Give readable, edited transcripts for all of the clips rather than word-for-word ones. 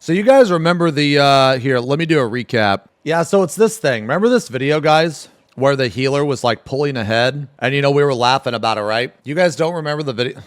So you guys remember the, here, let me do a recap. Yeah, so it's this thing. Remember this video, guys? Where the healer was like pulling ahead? And you know, we were laughing about it, right? You guys don't remember the video?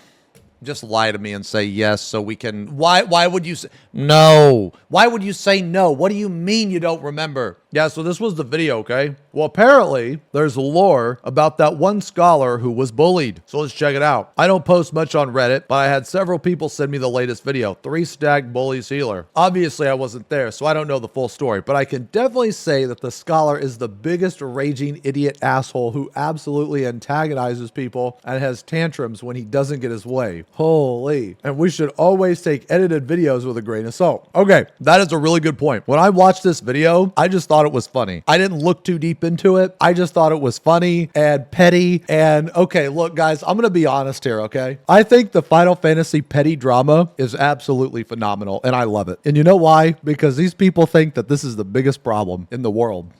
Just lie to me and say yes so we can... Why would you say... No. Why would you say no? What do you mean you don't remember? Yeah, so this was the video, okay? Well, apparently, there's lore about that one scholar who was bullied. So let's check it out. I don't post much on Reddit, but I had several people send me the latest video. 3-stack bullies healer. Obviously, I wasn't there, so I don't know the full story, but I can definitely say that the scholar is the biggest raging idiot asshole who absolutely antagonizes people and has tantrums when he doesn't get his way. Holy. And we should always take edited videos with a grain of salt. Okay, that is a really good point. When I watched this video, I just thought it was funny. I didn't look too deep into it. I just thought it was funny and petty. And okay, look, guys, I'm going to be honest here, okay? I think the Final Fantasy petty drama is absolutely phenomenal, and I love it. And you know why? Because these people think that this is the biggest problem in the world.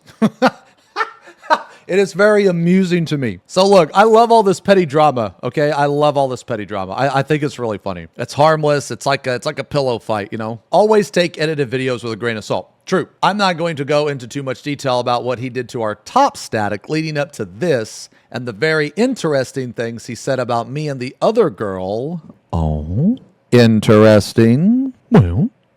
It is very amusing to me. So look, I love all this petty drama, okay? I love all this petty drama. I think it's really funny. It's harmless. It's like a pillow fight, you know? Always take edited videos with a grain of salt. True. I'm not going to go into too much detail about what he did to our top static leading up to this and the very interesting things he said about me and the other girl. Oh, interesting.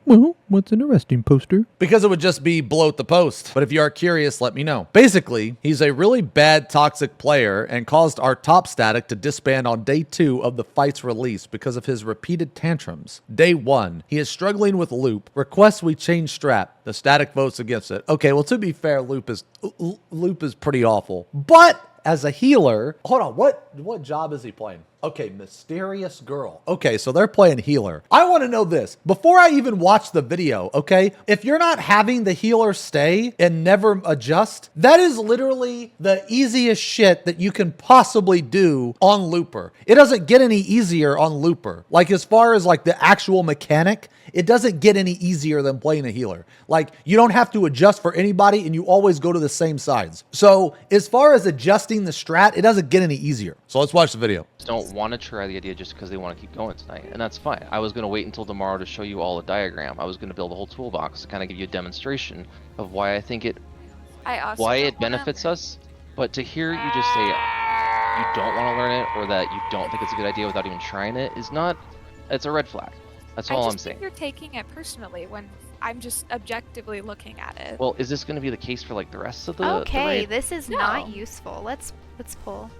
Well, what's interesting, poster? Because it would just be bloat the post. But if you are curious, let me know. Basically, he's a really bad toxic player and caused our top static to disband on day 2 of the fight's release because of his repeated tantrums. Day 1, he is struggling with loop, requests we change strat. The static votes against it. Okay, well, to be fair, loop is pretty awful. But as a healer, hold on, what job is he playing? Okay, mysterious girl. Okay, so they're playing healer. I want to know this. Before I even watch the video, okay? If you're not having the healer stay and never adjust, that is literally the easiest shit that you can possibly do on Looper. It doesn't get any easier on Looper. Like, as far as like the actual mechanic, it doesn't get any easier than playing a healer. Like, you don't have to adjust for anybody and you always go to the same sides. So as far as adjusting the strat, it doesn't get any easier. So let's watch the video. Don't want to try the idea just because they want to keep going tonight, and that's fine. I was going to wait until tomorrow to show you all a diagram. I was going to build a whole toolbox to kind of give you a demonstration of why I think why it benefits us. But to hear you just say you don't want to learn it or that you don't think it's a good idea without even trying it is not, it's a red flag. That's all I'm saying. You're taking it personally when I'm just objectively looking at it. Well, is this going to be the case for like the rest of the Okay, raid? this is not useful. Let's pull.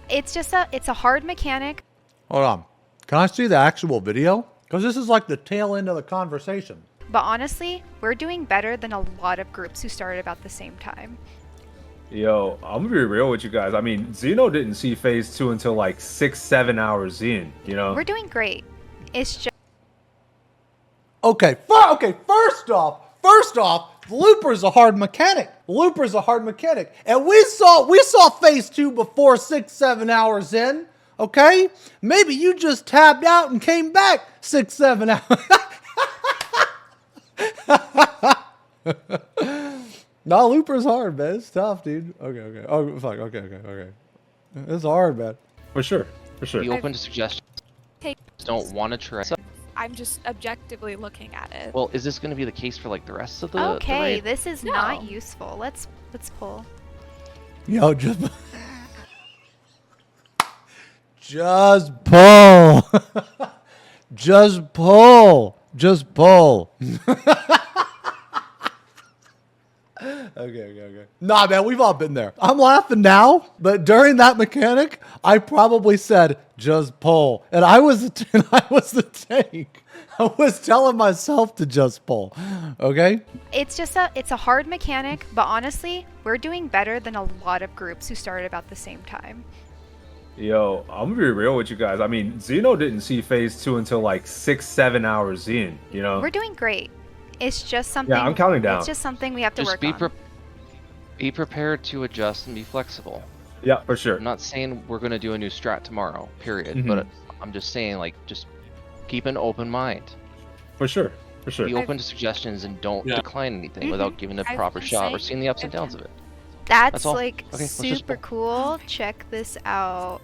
It's a hard mechanic. Hold on. Can I see the actual video? Because this is like the tail end of the conversation. But honestly, we're doing better than a lot of groups who started about the same time. Yo, I'm gonna be real with you guys. I mean, Xeno didn't see phase 2 until like 6-7 hours in, you know? We're doing great. It's just... Okay, first off, Looper's a hard mechanic. Looper's a hard mechanic. And we saw phase 2 before 6-7 hours in. Okay? Maybe you just tabbed out and came back 6-7 hours. No, Looper's hard, man. It's tough, dude. Okay. Oh, fuck. Okay. It's hard, man. For sure. Be open to suggestions. Don't want to try. I'm just objectively looking at it. Well, is this going to be the case for like the rest of the Okay, raid? this is not useful. Let's pull. Yo, just pull. Just pull. Okay. Nah, man, we've all been there. I'm laughing now, but during that mechanic, I probably said, just pull. And I was the tank. I was telling myself to just pull. Okay? It's a hard mechanic, but honestly, we're doing better than a lot of groups who started about the same time. Yo, I'm gonna be real with you guys. I mean, Xeno didn't see phase 2 until like 6-7 hours in, you know? We're doing great. It's just something... Yeah, I'm counting down. It's just something we have to work on. Be prepared to adjust and be flexible. Yeah, for sure. I'm not saying we're going to do a new strat tomorrow, period. But I'm just saying, like, just keep an open mind. For sure. Be open to suggestions and don't decline anything without giving it a proper shot or seeing the ups and downs of it. That's all. like Okay, super cool. Check this out.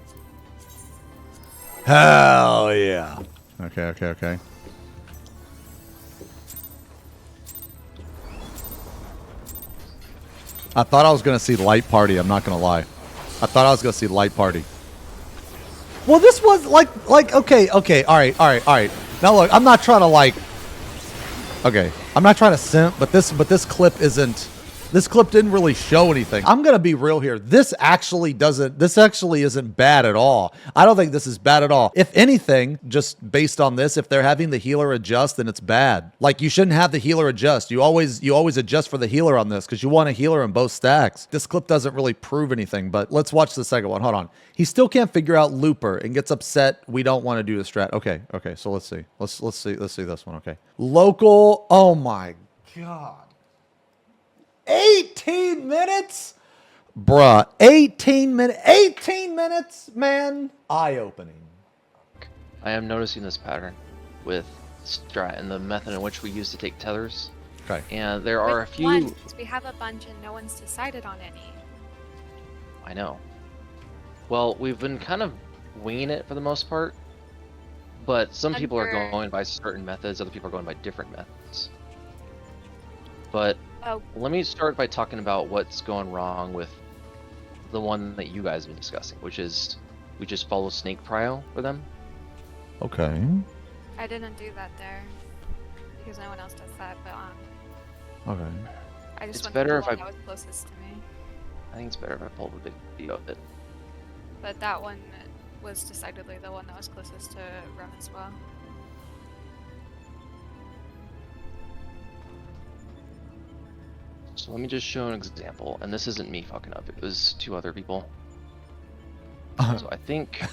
Hell yeah. Okay. I thought I was going to see Light Party. I'm not going to lie. I thought I was going to see Light Party. Well, this was okay. All right. Now look, I'm not trying to okay, I'm not trying to simp, but this clip isn't. This clip didn't really show anything. I'm gonna be real here. This actually isn't bad at all. I don't think this is bad at all. If anything, just based on this, if they're having the healer adjust, then it's bad. Like, you shouldn't have the healer adjust. You always adjust for the healer on this because you want a healer in both stacks. This clip doesn't really prove anything, but let's watch the second one. Hold on. He still can't figure out Looper and gets upset. We don't want to do the strat. Okay. So let's see. Let's see this one. Okay. Local. Oh my God. 18 minutes? Bruh, 18 minutes, man. Eye-opening. I am noticing this pattern with strat and the method in which we use to take tethers. Okay. And there are a few... We have a bunch and no one's decided on any. I know. Well, we've been kind of winging it for the most part. But some people are going by certain methods, other people are going by different methods. But let me start by talking about what's going wrong with the one that you guys have been discussing, which is we just follow snake prio for them. Okay. I didn't do that there because no one else does that, but okay. I just it's went better with the if one that was closest to me. I think it's better if I pull a big video of it. But that one was decidedly the one that was closest to Rem as well. So let me just show an example, and this isn't me fucking up, it was two other people. So I think...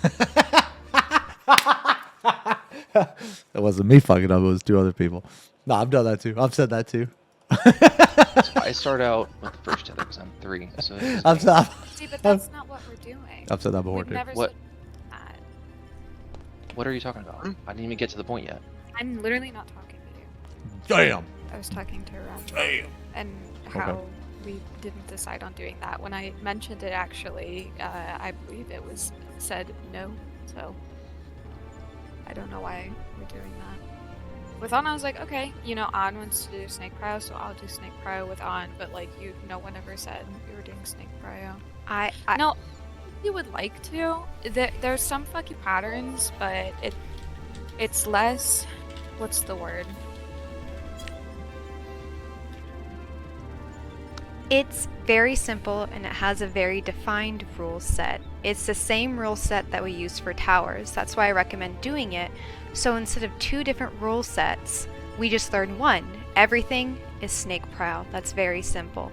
It wasn't me fucking up, it was two other people. No, I've done that too. I've said that too. So I start out with the first tether because I'm 3. So See, but that's not what we're doing. I've said that before We've too. never What? said that. What are you talking about? I didn't even get to the point yet. I'm literally not talking to you. Damn. I was talking to Rem. Damn. And how we didn't decide on doing that. When I mentioned it, actually, I believe it was said no. So I don't know why we're doing that. With On, I was like, okay, you know, On wants to do snake prio, so I'll do snake prio with On. But like, no one ever said you were doing snake prio. I no, you would like to. There's some fucky patterns, but it's less. What's the word? It's very simple and it has a very defined rule set. It's the same rule set that we use for towers. That's why I recommend doing it. So instead of 2 different rule sets, we just learn 1. Everything is snake prio. That's very simple.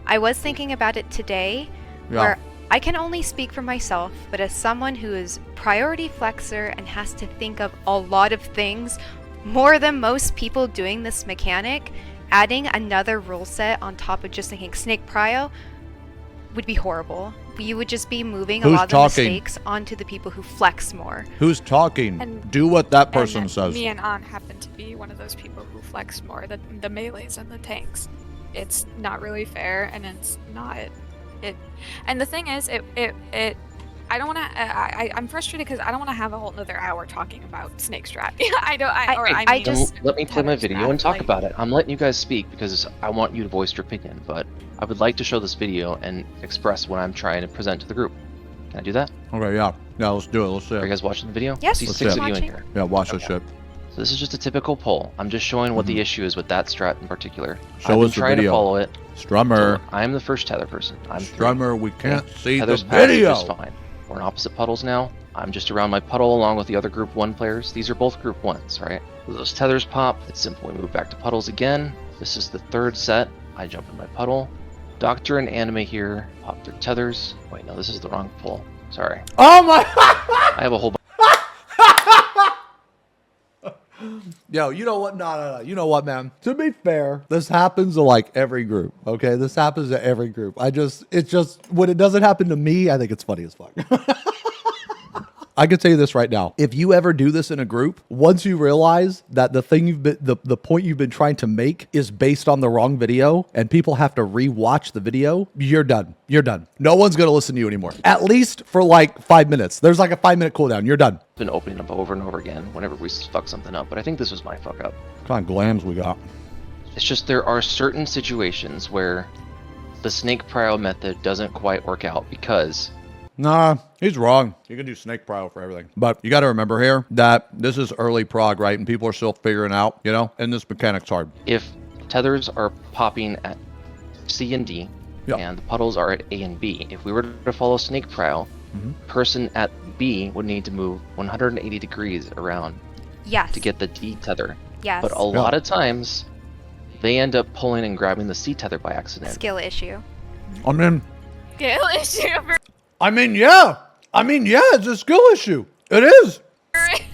I was thinking about it today, where I can only speak for myself, but as someone who is priority flexor and has to think of a lot of things, more than most people doing this mechanic, adding another rule set on top of just thinking snake prio would be horrible. You would just be moving a lot of the mistakes onto the people who flex more. Who's talking? Do what that person says. Me and On happen to be one of those people who flex more, the melees and the tanks. It's not really fair, and it's not it. And the thing is, I don't want to. I'm frustrated because I don't want to have a whole another hour talking about snake strat. Let me play my video and talk about it. I'm letting you guys speak because I want you to voice your opinion, but I would like to show this video and express what I'm trying to present to the group. Can I do that? Okay, yeah, let's do it. Let's see. Are you guys watching the video? Yes, I see 6 of you in here. Yeah, watch this shit. So this is just a typical poll. I'm just showing what the issue is with that strat in particular. Show I've been us the trying video. to follow it. Strummer. So I'm the first tether person. I'm 3. Strummer, we can't see the Tether's passed video. just fine. We're in opposite puddles now. I'm just around my puddle along with the other group 1 players. These are both group 1s, right? Those tethers pop. It's simple. We move back to puddles again. This is the 3rd set. I jump in my puddle. Doctor and Anime here pop their tethers. Wait, no, this is the wrong pull. Sorry. Oh my! I have a whole bunch. Yo, you know what? No. You know what, man? To be fair, this happens to like every group. Okay, this happens to every group. It's just when it doesn't happen to me, I think it's funny as fuck. I can tell you this right now. If you ever do this in a group, once you realize that the thing the point you've been trying to make is based on the wrong video and people have to rewatch the video, you're done. You're done. No one's going to listen to you anymore. At least for like 5 minutes. There's like a 5-minute cooldown. You're done. Been opening up over and over again whenever we fuck something up, but I think this was my fuck up. What kind of glams we got? It's just there are certain situations where the snake prio method doesn't quite work out because... Nah, he's wrong. You can do snake prio for everything. But you got to remember here that this is early prog, right? And people are still figuring out, you know, and this mechanic's hard. If tethers are popping at C and D, Yep. and the puddles are at A and B, if we were to follow snake prio, person at B would need to move 180 degrees around Yes. to get the D tether. Yes. But a lot of times, they end up pulling and grabbing the C tether by accident. Skill issue. I mean, Skill issue. yeah. It's a skill issue. It is.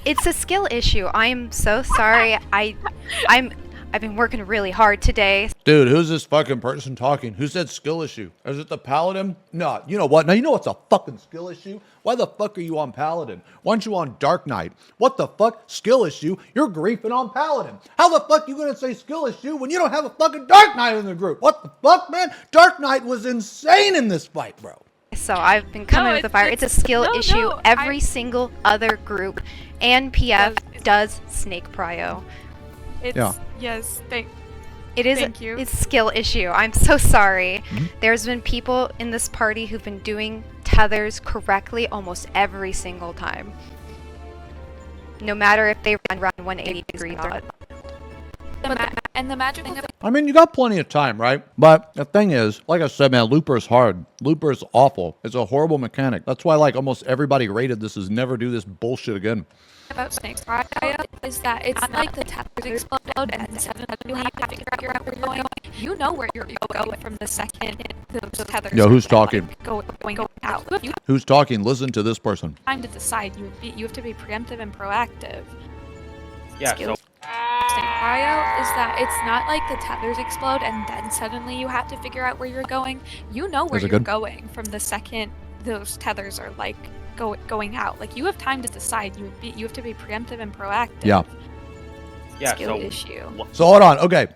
It's a skill issue. I'm so sorry. I've been working really hard today. Dude, who's this fucking person talking? Who said skill issue? Is it the paladin? No, you know what? Now, you know what's a fucking skill issue? Why the fuck are you on paladin? Why aren't you on dark knight? What the fuck? Skill issue? You're griefing on paladin. How the fuck you gonna say skill issue when you don't have a fucking dark knight in the group? What the fuck, man? Dark knight was insane in this fight, bro. So I've been coming with the fire. It's a skill issue. Every single other group and PF does snake prio. Yes, Thank you. It's skill issue. I'm so sorry. There's been people in this party who've been doing tethers correctly almost every single time. No matter if they run 180 degrees or not. And the magic thing I mean, you got plenty of time, right? But the thing is, like I said, man, Looper is hard. Looper is awful. It's a horrible mechanic. That's why, like, almost everybody rated this as never do this bullshit again. about snake prio is that it's not like the tethers explode and suddenly you have to figure out where you're going. You know where you're going from the second those tethers. Yo, who's talking? Going out. Who's talking? Listen to this person. Time to decide. You have to be preemptive and proactive. Yeah. Snake prio is that it's not like the tethers explode and then suddenly you have to figure out where you're going. You know where you're going from the second those tethers are like going out. Like you have time to decide. You have to be preemptive and proactive. Yeah. Yeah. Skill issue. So hold on. Okay.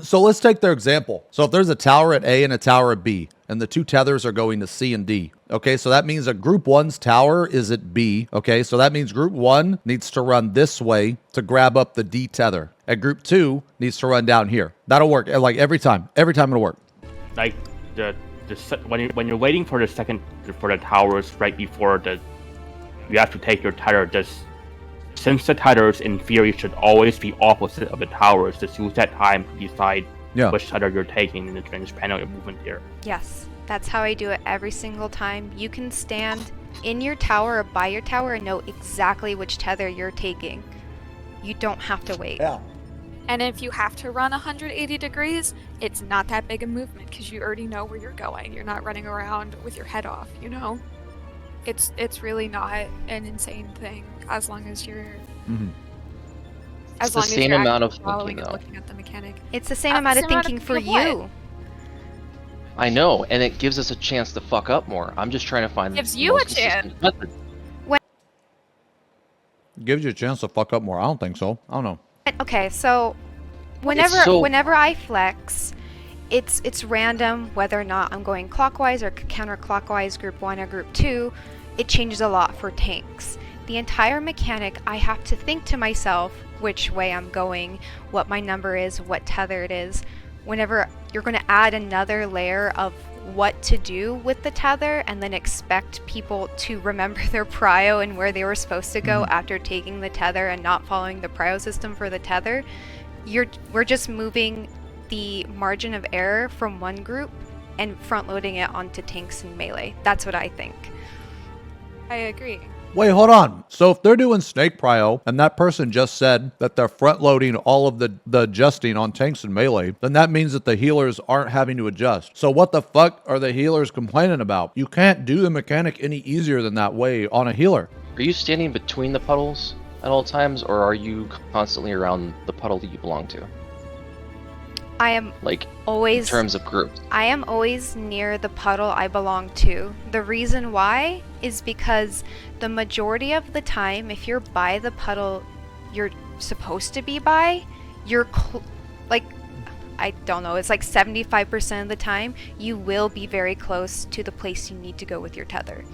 So let's take their example. So if there's a tower at A and a tower at B, and the two tethers are going to C and D. Okay, so that means that group one's tower is at B. Okay, so that means group one needs to run this way to grab up the D tether. And group two needs to run down here. That'll work. Like every time it'll work. Like when you're waiting for the towers right before you have to take your tether. Since the tethers in theory should always be opposite of the towers, just use that time to decide which tether you're taking in the change panel of movement here. Yes, that's how I do it every single time. You can stand in your tower or by your tower and know exactly which tether you're taking. You don't have to wait. Yeah. And if you have to run 180 degrees, it's not that big a movement because you already know where you're going. You're not running around with your head off, you know? It's really not an insane thing as long as you're It's the same amount of thinking, though. Looking at the mechanic. It's the same amount of thinking for you. I know, and it gives us a chance to fuck up more. I'm just trying to find Gives the you most a chance. consistent method. Gives you a chance to fuck up more. I don't think so. I don't know. Okay, so whenever I flex, it's random whether or not I'm going clockwise or counterclockwise, group 1 or group 2. It changes a lot for tanks. The entire mechanic, I have to think to myself which way I'm going, what my number is, what tether it is. Whenever you're going to add another layer of what to do with the tether and then expect people to remember their prio and where they were supposed to go after taking the tether and not following the prio system for the tether, we're just moving the margin of error from one group and front loading it onto tanks and melee. That's what I think. I agree. Wait, hold on. So if they're doing snake prio and that person just said that they're front loading all of the adjusting on tanks and melee, then that means that the healers aren't having to adjust. So what the fuck are the healers complaining about? You can't do the mechanic any easier than that way on a healer. Are you standing between the puddles at all times, or are you constantly around the puddle that you belong to? I am always, in terms of groups. I am always near the puddle I belong to. The reason why is because the majority of the time, if you're by the puddle you're supposed to be by, you're I don't know, it's like 75% of the time, you will be very close to the place you need to go with your tether.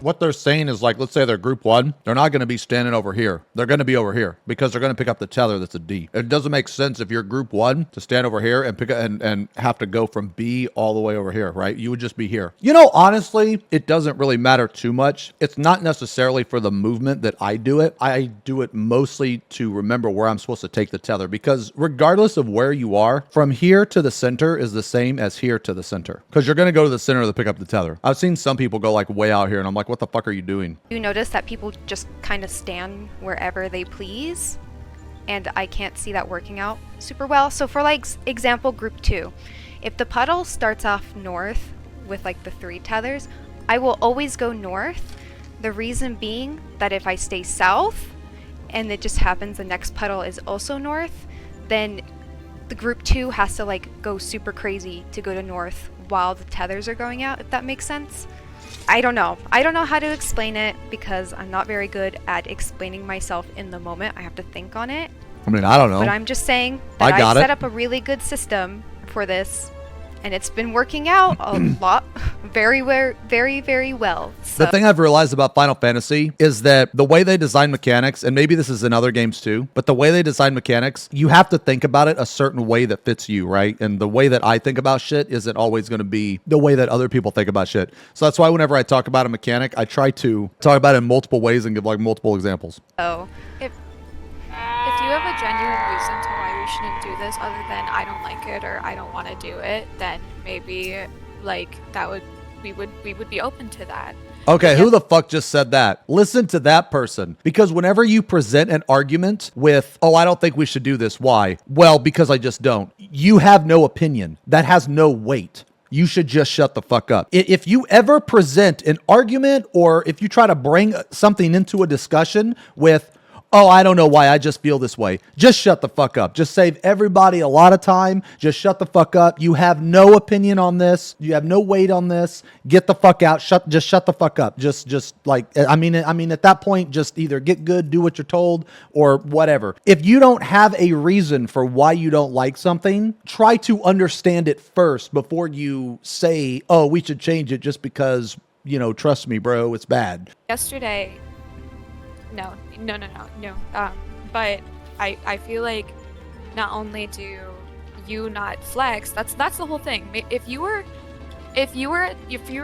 what they're saying is like, let's say they're group 1. They're not going to be standing over here. They're going to be over here because they're going to pick up the tether that's a D. It doesn't make sense if you're group 1 to stand over here and pick up and have to go from B all the way over here, right? You would just be here. You know, honestly, it doesn't really matter too much. It's not necessarily for the movement that I do it. I do it mostly to remember where I'm supposed to take the tether, because regardless of where you are, from here to the center is the same as here to the center, because you're going to go to the center to pick up the tether. I've seen some people go like way out here and I'm like, what the fuck are you doing? You notice that people just kind of stand wherever they please, and I can't see that working out super well. So for like example, group 2, if the puddle starts off north with like the 3 tethers, I will always go north. The reason being that if I stay south and it just happens the next puddle is also north, then the group 2 has to like go super crazy to go to north while the tethers are going out, if that makes sense. I don't know how to explain it because I'm not very good at explaining myself in the moment. I have to think on it. I mean, I don't know. But I'm just saying that I set up a really good system for this, and it's been working out a lot, very well. So. The thing I've realized about Final Fantasy is that the way they design mechanics, and maybe this is in other games too, but the way they design mechanics, you have to think about it a certain way that fits you, right? And the way that I think about shit isn't always going to be the way that other people think about shit. So that's why whenever I talk about a mechanic, I try to talk about it in multiple ways and give like multiple examples. Oh. If you have a genuine reason to why we shouldn't do this other than I don't like it or I don't want to do it, then maybe like we would be open to that. Okay, who the fuck just said that? Listen to that person. Because whenever you present an argument with, oh, I don't think we should do this. Why? Well, because I just don't. You have no opinion. That has no weight. You should just shut the fuck up. If you ever present an argument or if you try to bring something into a discussion with, oh, I don't know why, I just feel this way. Just shut the fuck up. Just save everybody a lot of time. Just shut the fuck up. You have no opinion on this. You have no weight on this. Get the fuck out. Just shut the fuck up. Just like, I mean, at that point, just either get good, do what you're told, or whatever. If you don't have a reason for why you don't like something, try to understand it first before you say, oh, we should change it just because, you know, trust me, bro, it's bad. Yesterday, No. But I feel like not only do you not flex, that's the whole thing. If you were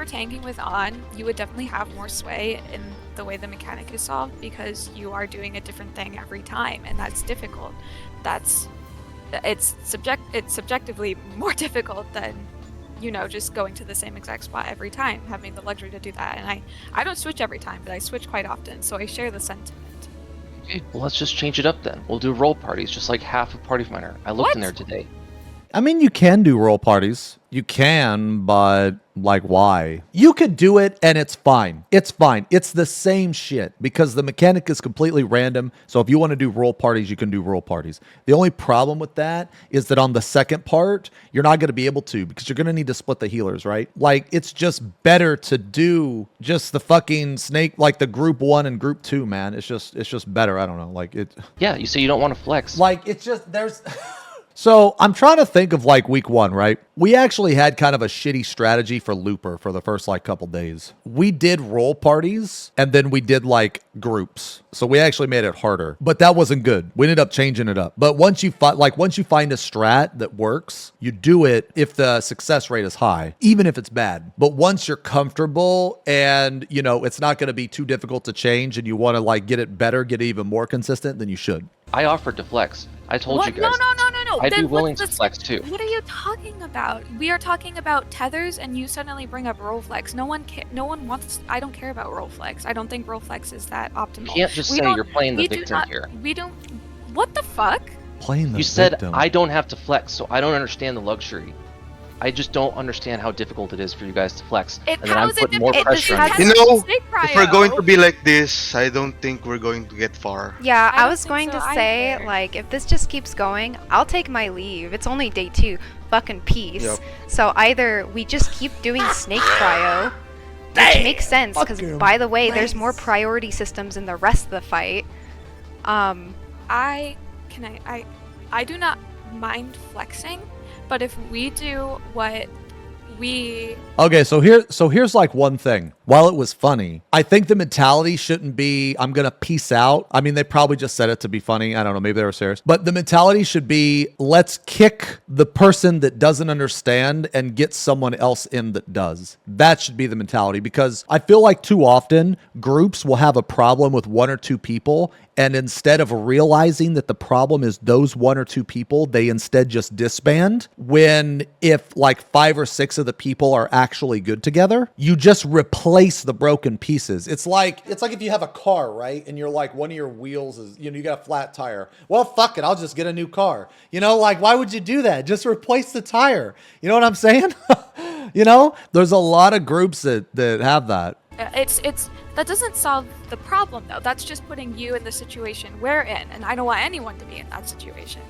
tanking with on, you would definitely have more sway in the way the mechanic is solved because you are doing a different thing every time, and that's difficult. It's subjectively more difficult than, you know, just going to the same exact spot every time, having the luxury to do that. And I don't switch every time, but I switch quite often, so I share the sentiment. Okay, well, let's just change it up then. We'll do role parties, just like half of Party Finder. I looked in there today. I mean, you can do role parties. You can, but like, why? You could do it and it's fine. It's fine. It's the same shit because the mechanic is completely random. So if you want to do role parties, you can do role parties. The only problem with that is that on the second part, you're not going to be able to because you're going to need to split the healers, right? Like, it's just better to do just the fucking snake, like the group 1 and group 2, man. It's just better. I don't know. Like it. Yeah, you say you don't want to flex. Like, it's just, there's... So I'm trying to think of like week 1, right? We actually had kind of a shitty strategy for Looper for the first like couple days. We did role parties and then we did like groups. So we actually made it harder, but that wasn't good. We ended up changing it up. But once you find a strat that works, you do it if the success rate is high, even if it's bad. But once you're comfortable and, you know, it's not going to be too difficult to change and you want to like get it better, get it even more consistent, then you should. I offered to flex. I told you guys. No. I'd be willing to flex too. What are you talking about? We are talking about tethers, and you suddenly bring up roll flex. No one wants. I don't care about roll flex. I don't think roll flex is that optimal. You can't just say you're playing the victim here. We don't. What the fuck? Playing the You said victim. I don't have to flex, so I don't understand the luxury. I just don't understand how difficult it is for you guys to flex. And then I'm putting more pressure on you. You know, if we're going to be like this, I don't think we're going to get far. Yeah, I was going to say, like, if this just keeps going, I'll take my leave. It's only day 2. Fucking peace. Yep. So either we just keep doing snake cryo, which makes sense, because by the way, there's more priority systems in the rest of the fight. I do not mind flexing, but if we do what Okay, so here's like one thing. While it was funny, I think the mentality shouldn't be, I'm gonna peace out. I mean, they probably just said it to be funny. I don't know, maybe they were serious. But the mentality should be, let's kick the person that doesn't understand and get someone else in that does. That should be the mentality, because I feel like too often groups will have a problem with one or two people, and instead of realizing that the problem is those one or two people, they instead just disband. When if like 5 or 6 of the people are actually good together, you just replace the broken pieces. It's like if you have a car, right? And you're like, one of your wheels is, you got a flat tire. Well, fuck it, I'll just get a new car. Like, why would you do that? Just replace the tire. You know what I'm saying? There's a lot of groups that have that. That doesn't solve the problem, though. That's just putting you in the situation we're in, and I don't want anyone to be in that situation.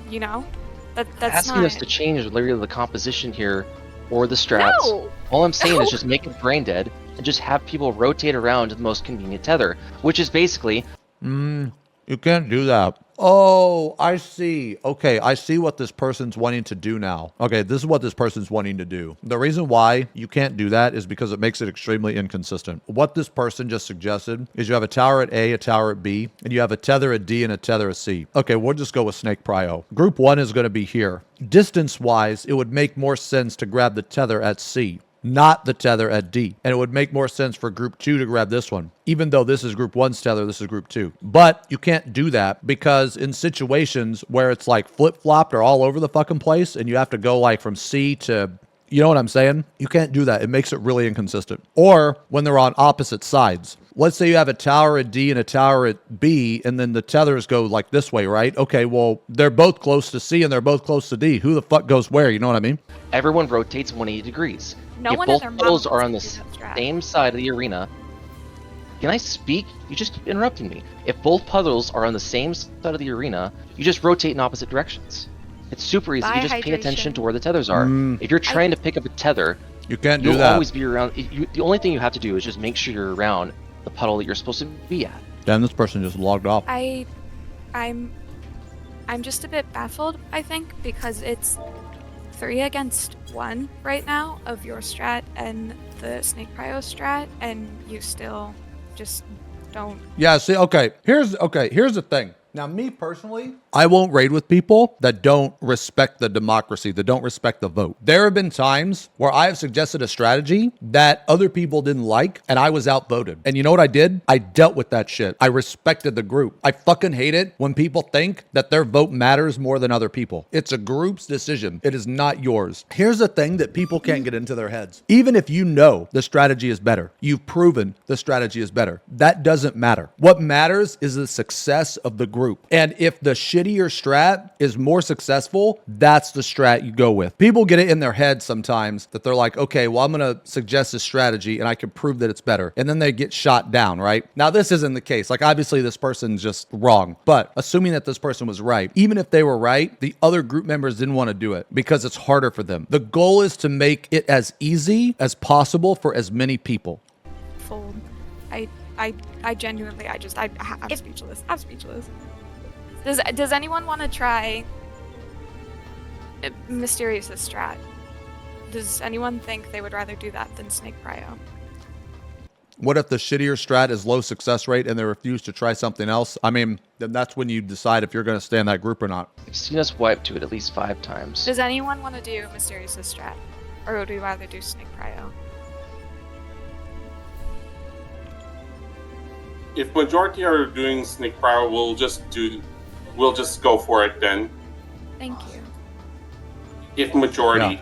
That's asking us to change literally the composition here or the strats. No! All I'm saying is just make it brain dead and just have people rotate around to the most convenient tether, which is basically. You can't do that. Oh, I see. Okay, I see what this person's wanting to do now. Okay, this is what this person's wanting to do. The reason why you can't do that is because it makes it extremely inconsistent. What this person just suggested is you have a tower at A, a tower at B, and you have a tether at D and a tether at C. Okay, we'll just go with Snake Prio. Group 1 is going to be here. Distance-wise, it would make more sense to grab the tether at C, not the tether at D. And it would make more sense for group 2 to grab this one, even though this is group 1's tether, this is group 2. But you can't do that, because in situations where it's like flip-flopped or all over the fucking place and you have to go like from C to, you know what I'm saying? You can't do that. It makes it really inconsistent. Or when they're on opposite sides. Let's say you have a tower at D and a tower at B, and then the tethers go like this way, right? Okay, well, they're both close to C and they're both close to D. Who the fuck goes where? You know what I mean? Everyone rotates 180 degrees. No if one both in their puddles mouth are on the wants to do that strat. same side of the arena, can I speak? You just keep interrupting me. If both puddles are on the same side of the arena, you just rotate in opposite directions. It's super easy. You just pay attention to where the tethers are. If you're trying to pick up a tether, you can't do you'll that. always be around. The only thing you have to do is just make sure you're around the puddle that you're supposed to be at. Damn, this person just logged off. I'm just a bit baffled, I think, because it's 3 against 1 right now of your strat and the Snake Prio strat, and you still just don't. Yeah, see, okay, here's the thing. Now, me personally, I won't raid with people that don't respect the democracy, that don't respect the vote. There have been times where I have suggested a strategy that other people didn't like, and I was outvoted. And you know what I did? I dealt with that shit. I respected the group. I fucking hate it when people think that their vote matters more than other people. It's a group's decision. It is not yours. Here's the thing that people can't get into their heads. Even if you know the strategy is better, you've proven the strategy is better, that doesn't matter. What matters is the success of the group. And if the shittier strat is more successful, that's the strat you go with. People get it in their head sometimes that they're like, okay, well, I'm going to suggest this strategy and I can prove that it's better. And then they get shot down, right? Now, this isn't the case. Like, obviously, this person's just wrong. But assuming that this person was right, even if they were right, the other group members didn't want to do it because it's harder for them. The goal is to make it as easy as possible for as many people. Fold. I genuinely, I'm speechless. I'm speechless. Does anyone want to try Mysterious' strat? Does anyone think they would rather do that than Snake Prio? What if the shittier strat is low success rate and they refuse to try something else? I mean, then that's when you decide if you're going to stay in that group or not. I've seen us wipe to it at least 5 times. Does anyone want to do Mysterious' strat? Or would we rather do Snake Prio? If majority are doing Snake Prio, we'll just go for it then. Thank you. If majority. Yeah.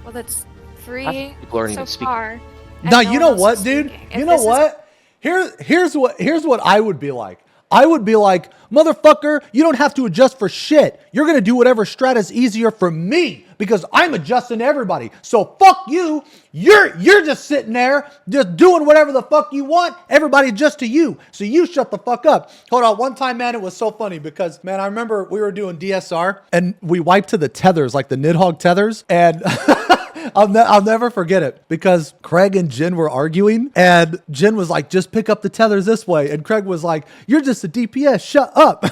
Well, that's 3 so speaking. far. Now, you know what, dude? You know what? Here's what I would be like. I would be like, motherfucker, you don't have to adjust for shit. You're going to do whatever strat is easier for me because I'm adjusting to everybody. So fuck you. You're just sitting there just doing whatever the fuck you want. Everybody adjusts to you. So you shut the fuck up. Hold on. One time, man, it was so funny because, man, I remember we were doing DSR and we wiped to the tethers, like the Nidhogg tethers. And I'll never forget it because Craig and Jen were arguing and Jen was like, just pick up the tethers this way. And Craig was like, you're just a DPS. Shut up.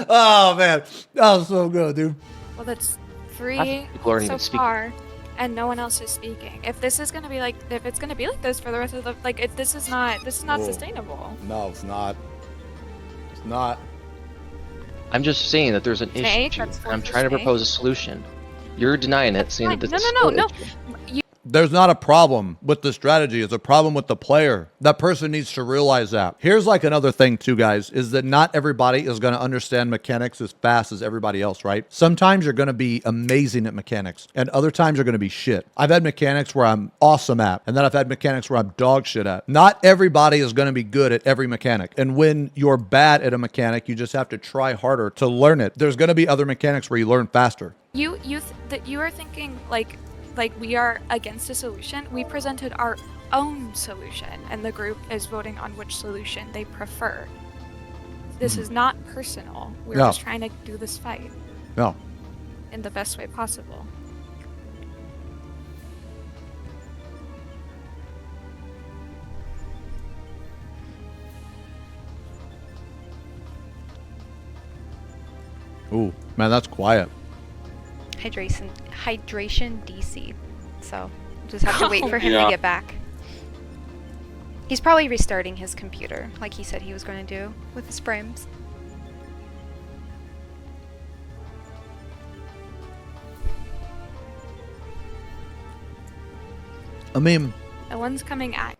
Oh man, that was so good, dude. Well, that's 3 so far, and no one else is speaking. If this is gonna be like, if it's gonna be like this for the rest of the, like, this is not sustainable. No, it's not. It's not. I'm just saying that there's an issue, and I'm trying to propose a solution. You're denying it, saying that this is no. There's not a problem with the strategy. It's a problem with the player. That person needs to realize that. Here's like another thing too, guys, is that not everybody is going to understand mechanics as fast as everybody else, right? Sometimes you're going to be amazing at mechanics, and other times you're going to be shit. I've had mechanics where I'm awesome at, and then I've had mechanics where I'm dog shit at. Not everybody is going to be good at every mechanic. And when you're bad at a mechanic, you just have to try harder to learn it. There's going to be other mechanics where you learn faster. You are thinking like we are against a solution. We presented our own solution, and the group is voting on which solution they prefer. This is not personal. We're just trying to do this fight. No. In the best way possible. Ooh, man, that's quiet. Hydration DC. So just have to wait for him to get back. He's probably restarting his computer, like he said he was going to do with his frames. I mean, no one's coming at.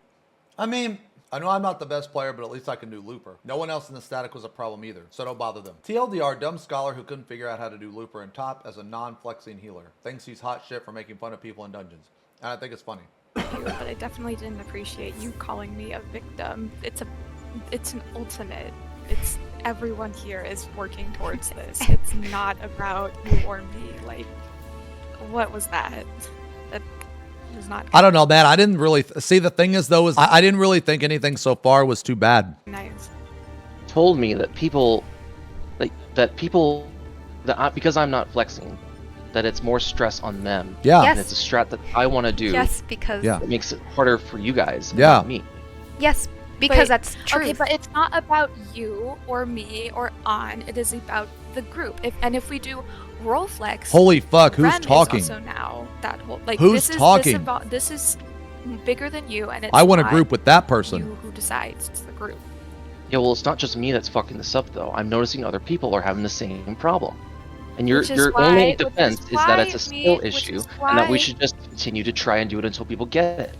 I mean, I know I'm not the best player, but at least I can do Looper. No one else in the static was a problem either, so don't bother them. TLDR, dumb scholar who couldn't figure out how to do Looper and top as a non-flexing healer. Thinks he's hot shit for making fun of people in dungeons. And I think it's funny. But I definitely didn't appreciate you calling me a victim. It's an ultimate. It's everyone here is working towards this. It's not about you or me. Like, what was that? Not I don't know, man. I didn't really see. The thing is, though, is I didn't really think anything so far was too bad. Nice. Told me that people, because I'm not flexing, that it's more stress on them. Yeah. Yes. And it's a strat that I want to do. Yes, because it makes it harder for you guys. Yeah. Not me. Yes, because that's true. Okay, but it's not about you or me or on. It is about the group. If we do roll flex. Holy fuck! Who's Ren talking? Is also now that whole like who's talking? This is bigger than you, and it's I want to group with that person. You who decides. It's the group. Yeah, well, it's not just me that's fucking this up, though. I'm noticing other people are having the same problem. And your only defense is that it's a skill issue, and that we should just continue to try and do it until people get it.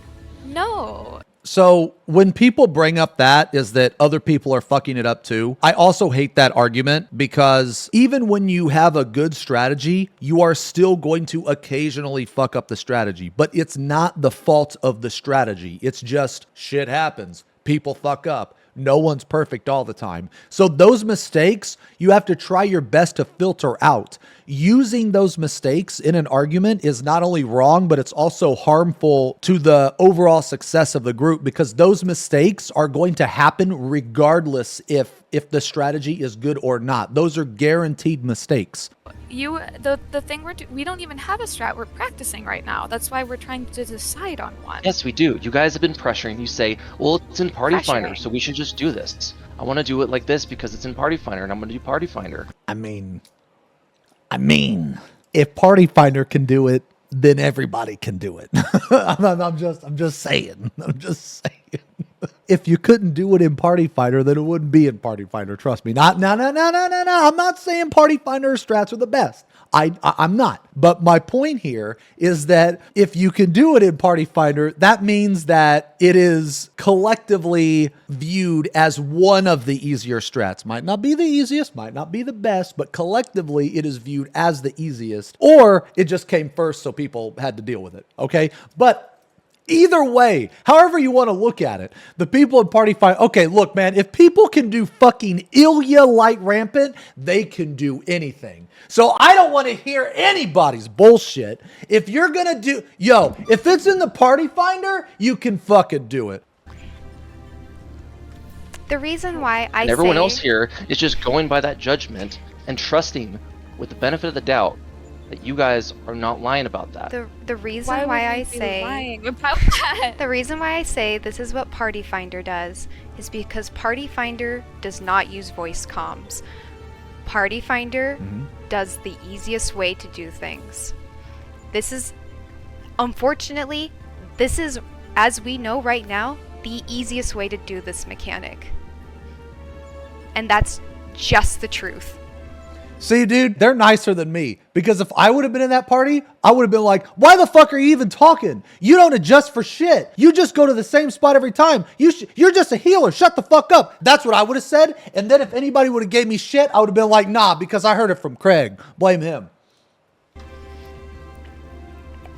No. So when people bring up that is that other people are fucking it up too, I also hate that argument because even when you have a good strategy, you are still going to occasionally fuck up the strategy. But it's not the fault of the strategy. It's just shit happens. People fuck up. No one's perfect all the time. So those mistakes, you have to try your best to filter out. Using those mistakes in an argument is not only wrong, but it's also harmful to the overall success of the group because those mistakes are going to happen regardless if the strategy is good or not. Those are guaranteed mistakes. The thing we don't even have a strat. We're practicing right now. That's why we're trying to decide on one. Yes, we do. You guys have been pressuring. You say, well, it's in Party Finder, so we should just do this. I want to do it like this because it's in Party Finder, and I'm going to do Party Finder. I mean, if Party Finder can do it, then everybody can do it. I'm just saying. If you couldn't do it in Party Finder, then it wouldn't be in Party Finder. Trust me. No. I'm not saying Party Finder strats are the best. I'm not. But my point here is that if you can do it in Party Finder, that means that it is collectively viewed as one of the easier strats. Might not be the easiest, might not be the best, but collectively it is viewed as the easiest. Or it just came first, so people had to deal with it. Okay? But either way, however you want to look at it, the people in Party Finder, okay, look, man, if people can do fucking Ilya Light Rampant, they can do anything. So I don't want to hear anybody's bullshit. If you're going to do, if it's in the Party Finder, you can fucking do it. The reason why I and everyone else here is just going by that judgment and trusting with the benefit of the doubt that you guys are not lying about that. The reason why I say lying about that? The reason why I say this is what Party Finder does is because Party Finder does not use voice comms. Party Finder does the easiest way to do things. This is, unfortunately, this is, as we know right now, the easiest way to do this mechanic. And that's just the truth. See, dude, they're nicer than me, because if I would have been in that party, I would have been like, why the fuck are you even talking? You don't adjust for shit. You just go to the same spot every time. You're just a healer. Shut the fuck up. That's what I would have said. And then if anybody would have gave me shit, I would have been like, nah, because I heard it from Craig. Blame him.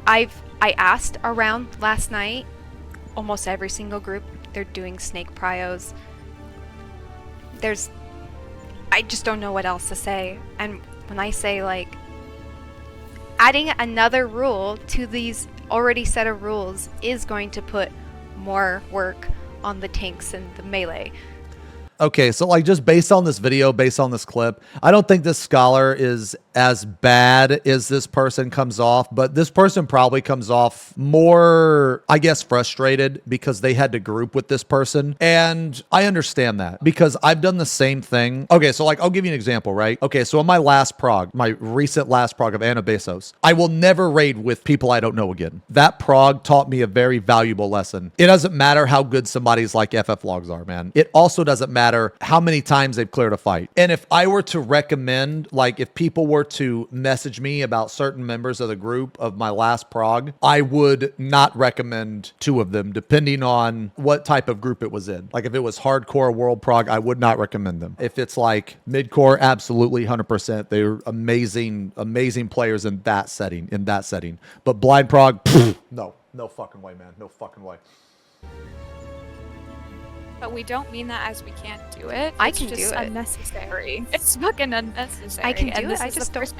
I asked around last night, almost every single group, they're doing snake pryos. I just don't know what else to say. And when I say, like, adding another rule to these already set of rules is going to put more work on the tanks and the melee. Okay, so like just based on this video, based on this clip, I don't think this scholar is as bad as this person comes off, but this person probably comes off more, I guess, frustrated because they had to group with this person. And I understand that because I've done the same thing. Okay, so like I'll give you an example, right? Okay, so in my last prog, my recent last prog of Anabasos, I will never raid with people I don't know again. That prog taught me a very valuable lesson. It doesn't matter how good somebody's like FF logs are, man. It also doesn't matter how many times they've cleared a fight. And if I were to recommend, like if people were to message me about certain members of the group of my last prog, I would not recommend two of them depending on what type of group it was in. Like if it was hardcore world prog, I would not recommend them. If it's like midcore, absolutely 100%. They're amazing, amazing players in that setting, But blind prog, no fucking way, man. No fucking way. But we don't mean that as we can't do it. I can do it. It's just unnecessary. It's fucking unnecessary. I can do and it. I just don't.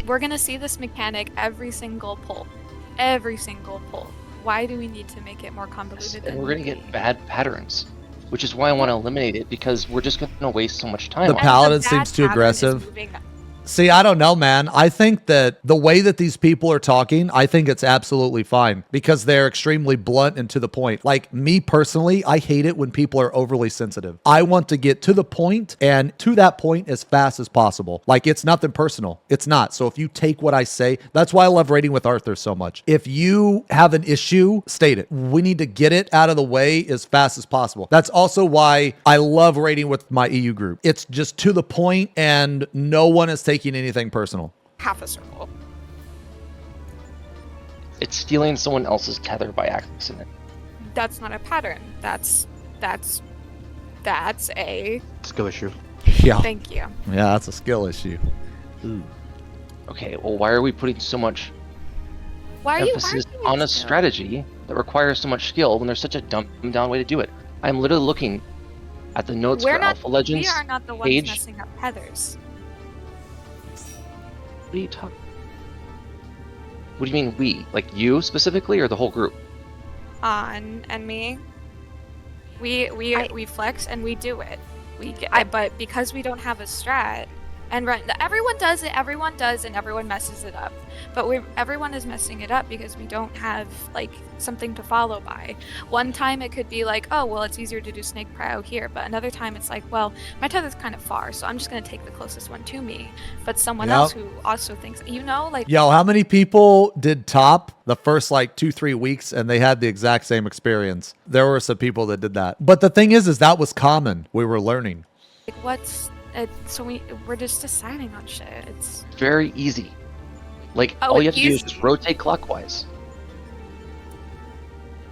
We're gonna see this mechanic every single pull. Every single pull. Why do we need to make it more convoluted? And we're gonna get bad patterns, which is why I want to eliminate it, because we're just gonna waste so much time. The paladin seems too aggressive. See, I don't know, man. I think that the way that these people are talking, I think it's absolutely fine because they're extremely blunt and to the point. Like me personally, I hate it when people are overly sensitive. I want to get to the point and to that point as fast as possible. Like it's nothing personal. It's not. So if you take what I say, that's why I love raiding with Arthur so much. If you have an issue, state it. We need to get it out of the way as fast as possible. That's also why I love raiding with my EU group. It's just to the point and no one is taking anything personal. Half a circle. It's stealing someone else's tether by accident. That's not a pattern. That's a skill issue. Yeah. Thank you. Yeah, that's a skill issue. Ooh. Okay, well, why are we putting so much Why are you emphasis arguing on a still? strategy that requires so much skill when there's such a dumbed down way to do it? I'm literally looking at the notes for Alpha Legends. We are not the ones page. messing up Heathers. What are you talking? What do you mean we? Like you specifically, or the whole group? And me. We flex and we do it. But because we don't have a strat, and everyone does it. Everyone does, and everyone messes it up. But everyone is messing it up because we don't have like something to follow by. One time it could be like, oh well, it's easier to do snake prio here. But another time it's like, well, my tether's kind of far, so I'm just gonna take the closest one to me. But someone else who also thinks, like. Yo, how many people did top the first like 2-3 weeks and they had the exact same experience? There were some people that did that. But the thing is that was common. We were learning. Like so we're just deciding on shit. It's very easy. Like all you have to do is just rotate clockwise.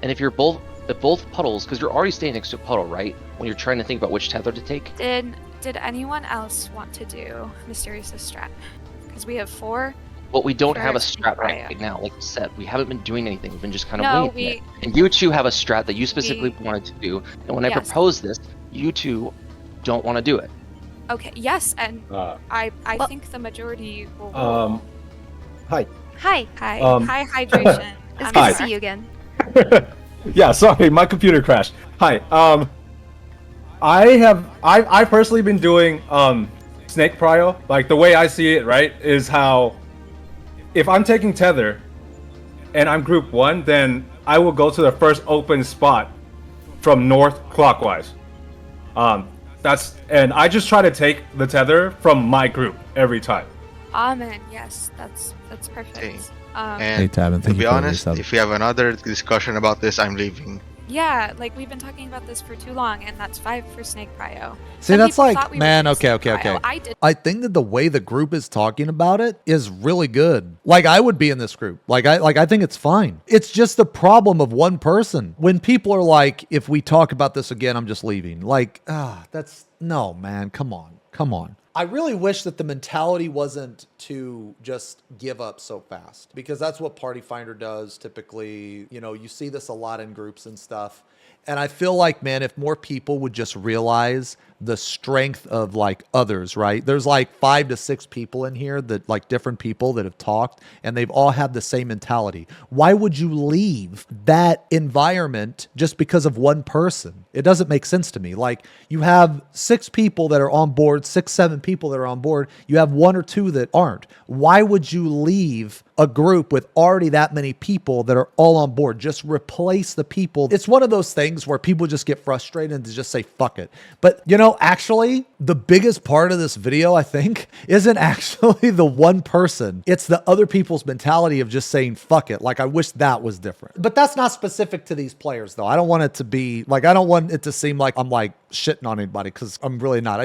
And if both puddles, because you're already staying next to a puddle, right? When you're trying to think about which tether to take. Did anyone else want to do Mysterious Strat? Because we have 4. Well, we don't have a strat right now. Like I said, we haven't been doing anything. We've been just kind of waiting. And you two have a strat that you specifically wanted to do. And when I proposed this, you two don't want to do it. Okay. Yes, and I think the majority will. Hi. Hi. Hi. Hi. Hydration. It's good to see you again. Yeah. Sorry, my computer crashed. Hi. I've personally been doing snake prio. Like the way I see it, right, is how if I'm taking tether and I'm group 1, then I will go to the first open spot from north clockwise. And I just try to take the tether from my group every time. Amen. Yes, that's perfect. Okay. Hey, And Tavin, to thank be you for the honest, resub. if we have another discussion about this, I'm leaving. Yeah, like we've been talking about this for too long, and that's 5 for Snake Prio. See, Some that's people like, thought we were man, doing okay, Snake okay, Prio. okay. I did. I think that the way the group is talking about it is really good. Like, I would be in this group. I think it's fine. It's just the problem of one person. When people are like, if we talk about this again, I'm just leaving. Like, that's, no, man, come on, come on. I really wish that the mentality wasn't to just give up so fast, because that's what Party Finder does typically. You know, you see this a lot in groups and stuff. And I feel like, man, if more people would just realize the strength of like others, right? There's like 5 to 6 people in here that like different people that have talked, and they've all had the same mentality. Why would you leave that environment just because of one person? It doesn't make sense to me. Like, you have 6 people that are on board, 6, 7 people that are on board. You have 1 or 2 that aren't. Why would you leave a group with already that many people that are all on board? Just replace the people. It's one of those things where people just get frustrated and just say, fuck it. But, you know, actually, the biggest part of this video, I think, isn't actually the one person. It's the other people's mentality of just saying, fuck it. Like, I wish that was different. But that's not specific to these players, though. I don't want it to be, like, I don't want it to seem like I'm, like, shitting on anybody, because I'm really not.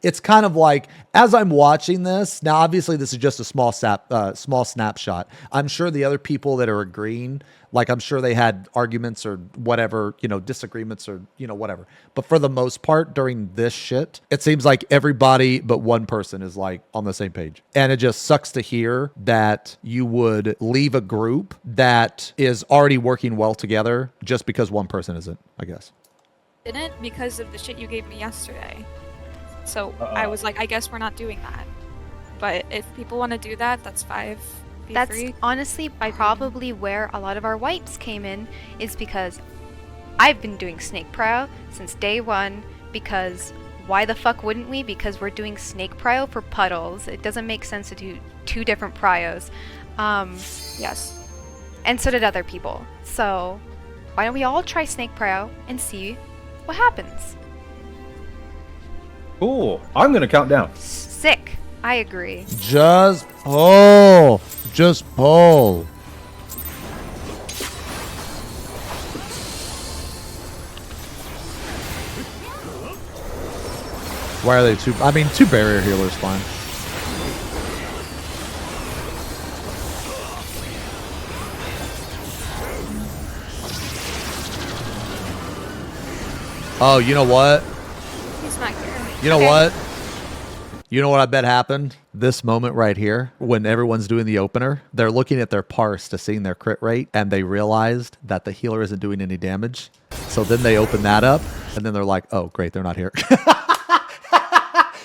It's kind of like, as I'm watching this, now, obviously, this is just a small snapshot. I'm sure the other people that are agreeing, like, I'm sure they had arguments or whatever, you know, disagreements or, you know, whatever. But for the most part, during this shit, it seems like everybody but one person is like on the same page. And it just sucks to hear that you would leave a group that is already working well together just because one person isn't, I guess. Didn't, because of the shit you gave me yesterday. So I was like, I guess we're not doing that. But if people want to do that, that's 5. That's honestly probably where a lot of our wipes came in, is because I've been doing Snake Prio since day 1, because why the fuck wouldn't we? Because we're doing Snake Prio for puddles. It doesn't make sense to do 2 different Prios. Yes. And so did other people. So why don't we all try Snake Prio and see what happens? Cool. I'm gonna count down. Sick. I agree. Just pull. Just pull. Why are they 2? I mean, 2 barrier healers, fine. Oh, you know what? He's not here. You know what? You know what I bet happened? This moment right here, when everyone's doing the opener, they're looking at their parse to seeing their crit rate, and they realized that the healer isn't doing any damage. So then they open that up, and then they're like, oh, great, they're not here.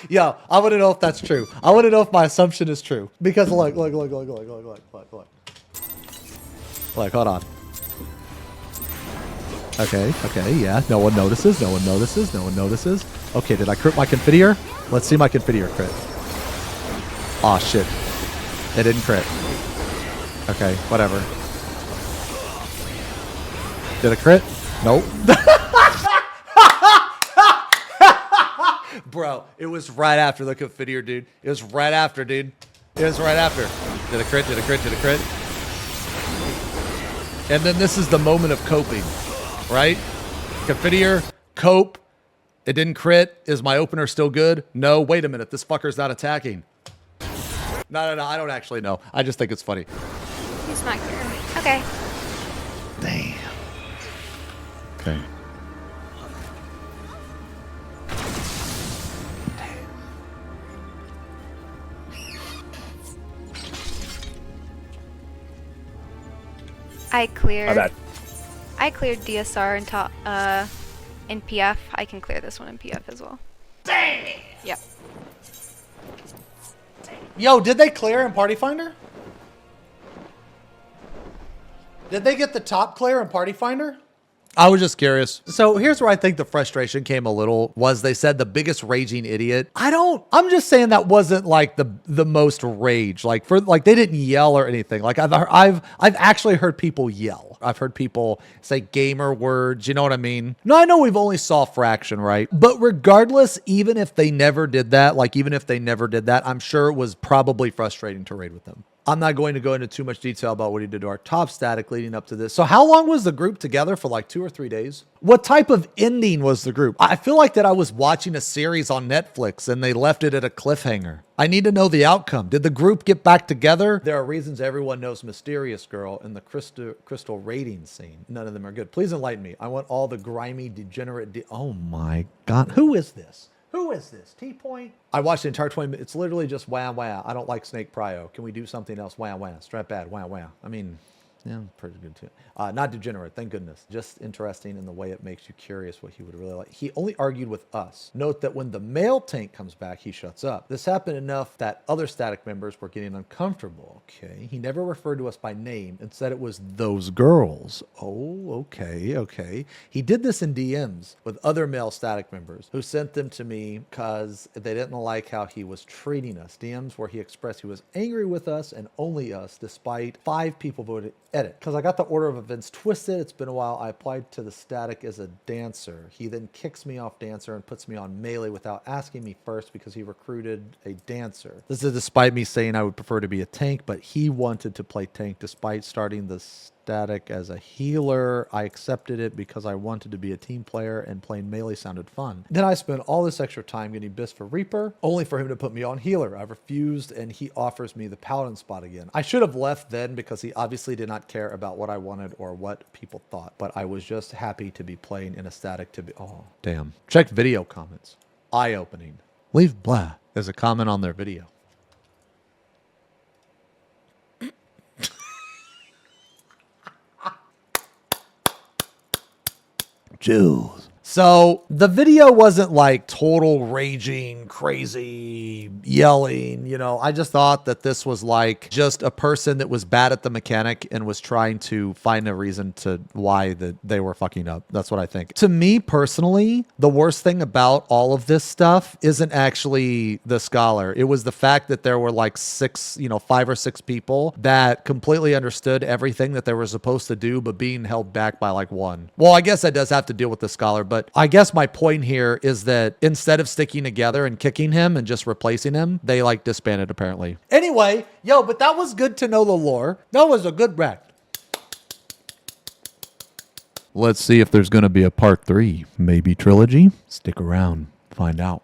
Yo, I want to know if that's true. I want to know if my assumption is true. Because look. Look, hold on. Okay, yeah. No one notices. Okay, did I crit my Confidier? Let's see my Confidier crit. Aw, shit. It didn't crit. Okay, whatever. Did it crit? Nope. Bro, it was right after the Confidier, dude. It was right after, dude. It was right after. Did it crit? And then this is the moment of coping, right? Confidier, cope. It didn't crit. Is my opener still good? No. Wait a minute. This fucker's not attacking. No. I don't actually know. I just think it's funny. He's not here. Okay. Damn. Okay. I cleared DSR and in PF. I can clear this one in PF as well. Damn. Yep. Yo, did they clear in Party Finder? Did they get the top clear in Party Finder? I was just curious. So here's where I think the frustration came a little was they said the biggest raging idiot. I'm just saying that wasn't like the most rage. Like they didn't yell or anything. Like I've actually heard people yell. I've heard people say gamer words. You know what I mean? No, I know we've only saw fraction, right? But regardless, even if they never did that, I'm sure it was probably frustrating to raid with them. I'm not going to go into too much detail about what he did to our top static leading up to this. So how long was the group together for like 2 or 3 days? What type of ending was the group? I feel like that I was watching a series on Netflix and they left it at a cliffhanger. I need to know the outcome. Did the group get back together? There are reasons everyone knows Mysterious Girl in the crystal rating scene. None of them are good. Please enlighten me. I want all the grimy, degenerate... oh my God. Who is this? Who is this? T-Point? I watched the entire 20 minutes. It's literally just wah, wah. I don't like Snake Prio. Can we do something else? Wah, wah. Strap bad. Wah, wah. I mean, yeah, pretty good too. Not degenerate, thank goodness. Just interesting in the way it makes you curious what he would really like. He only argued with us. Note that when the male tank comes back, he shuts up. This happened enough that other static members were getting uncomfortable. Okay. He never referred to us by name and said it was those girls. Oh, okay. He did this in DMs with other male static members who sent them to me because they didn't like how he was treating us. DMs where he expressed he was angry with us and only us, despite 5 people voted edit. Because I got the order of events twisted. It's been a while. I applied to the static as a dancer. He then kicks me off dancer and puts me on melee without asking me first because he recruited a dancer. This is despite me saying I would prefer to be a tank, but he wanted to play tank despite starting the static as a healer. I accepted it because I wanted to be a team player and playing melee sounded fun. Then I spent all this extra time getting Biss for Reaper, only for him to put me on healer. I refused and he offers me the paladin spot again. I should have left then because he obviously did not care about what I wanted or what people thought, but I was just happy to be playing in a static to be, oh, damn. Check video comments. Eye-opening. Leave blah as a comment on their video. Jules. So the video wasn't like total raging, crazy, yelling, you know. I just thought that this was like just a person that was bad at the mechanic and was trying to find a reason to why that they were fucking up. That's what I think. To me personally, the worst thing about all of this stuff isn't actually the scholar. It was the fact that there were like 5 or 6 people that completely understood everything that they were supposed to do, but being held back by like 1. Well, I guess that does have to deal with the scholar, but I guess my point here is that instead of sticking together and kicking him and just replacing him, they like disbanded apparently. Anyway, but that was good to know the lore. That was a good wreck. Let's see if there's going to be a part 3, maybe trilogy. Stick around, find out.